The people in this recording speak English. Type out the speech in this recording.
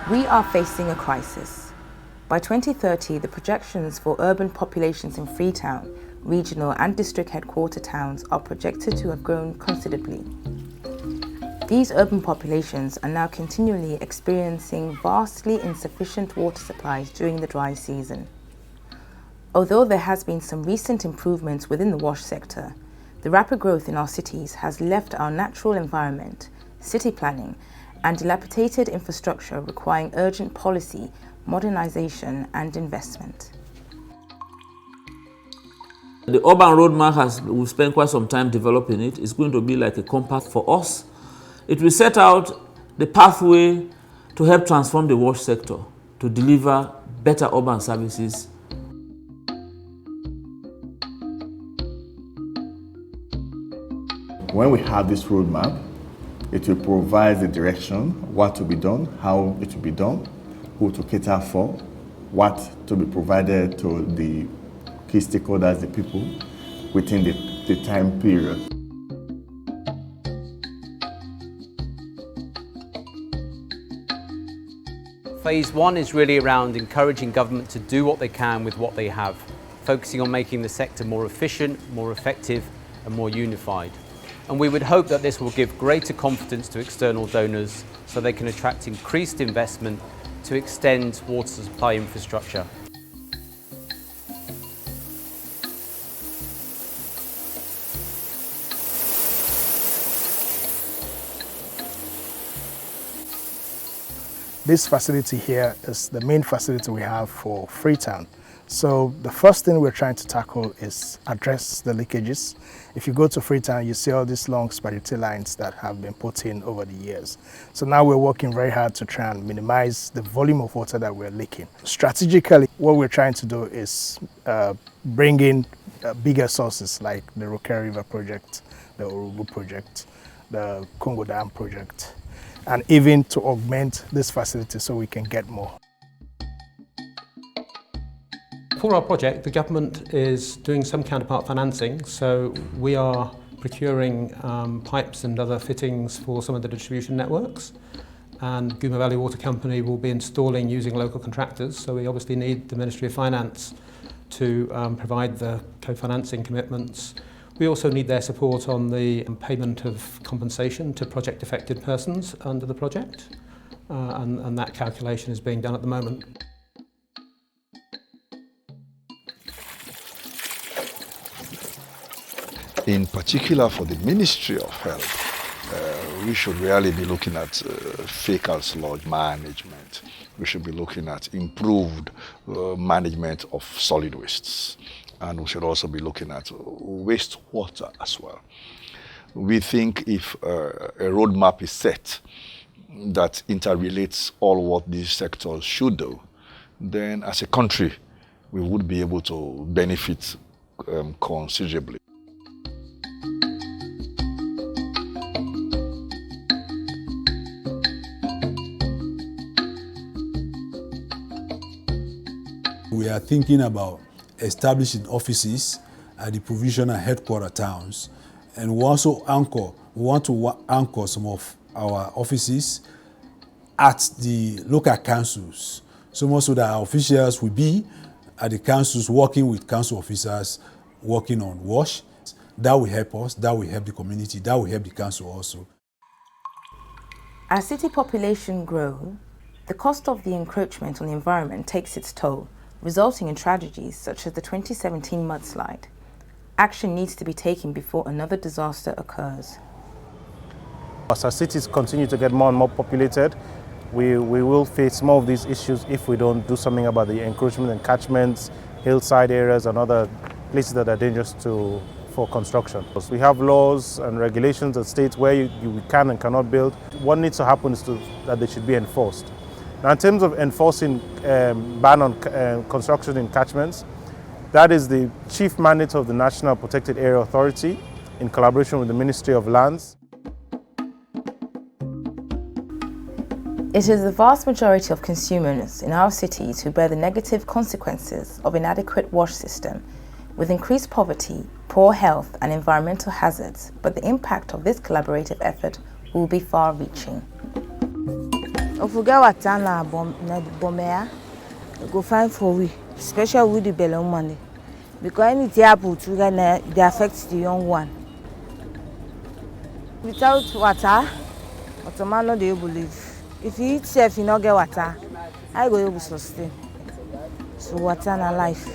We are facing a crisis. By 2030, the projections for urban populations in Freetown, regional and district headquarter towns are projected to have grown considerably. These urban populations are now continually experiencing vastly insufficient water supplies during the dry season. Although there has been some recent improvements within the wash sector, the rapid growth in our cities has left our natural environment, city planning, and dilapidated infrastructure requiring urgent policy, modernization, and investment. The urban roadmap we've spent quite some time developing it. It's going to be like a compass for us. It will set out the pathway to help transform the wash sector, to deliver better urban services. When we have this roadmap, it will provide the direction, what to be done, how it will be done, who to cater for, what to be provided to the key stakeholders, the people, within the time period. Phase one is really around encouraging government to do what they can with what they have, focusing on making the sector more efficient, more effective, and more unified. And we would hope that this will give greater confidence to external donors so they can attract increased investment to extend water supply infrastructure. This facility here is the main facility we have for Freetown. So the first thing we're trying to tackle is address the leakages. If you go to Freetown, you see all these long spaghetti lines that have been put in over the years. So now we're working very hard to try and minimize the volume of water that we're leaking. Strategically, what we're trying to do is bring in bigger sources like the Rokere River project, the Orugu project, the Congo Dam project, and even to augment this facility so we can get more. For our project, the government is doing some counterpart financing, so we are procuring pipes and other fittings for some of the distribution networks, and Guma Valley Water Company will be installing using local contractors, so we obviously need the Ministry of Finance to provide the co-financing commitments. We also need their support on the payment of compensation to project affected persons under the project, and that calculation is being done at the moment. In particular for the Ministry of Health, we should really be looking at fecal sludge management. We should be looking at improved management of solid wastes. And we should also be looking at wastewater as well. We think if a roadmap is set that interrelates all what these sectors should do, then as a country, we would be able to benefit considerably. We are thinking about establishing offices at the provisional headquarter towns, and we want to anchor some of our offices at the local councils, so much so that our officials will be at the councils working with council officers working on WASH. That will help us, that will help the community, that will help the council also. As city population grow, the cost of the encroachment on the environment takes its toll, resulting in tragedies such as the 2017 mudslide. Action needs to be taken before another disaster occurs. As our cities continue to get more and more populated, we will face more of these issues if we don't do something about the encroachment and catchments, hillside areas and other places that are dangerous for construction. We have laws and regulations that state where you can and cannot build. What needs to happen is that they should be enforced. Now, in terms of enforcing ban on construction in catchments, that is the chief mandate of the National Protected Area Authority in collaboration with the Ministry of Lands. It is the vast majority of consumers in our cities who bear the negative consequences of inadequate wash system, with increased poverty, poor health and environmental hazards, but the impact of this collaborative effort will be far-reaching. If we get water na bomea, we go find for we, especially with the belly money. Because anything happen to they affect the young one. Without water, man not able to live. If you eat safe, you not get water, I go able to sustain. So water na life.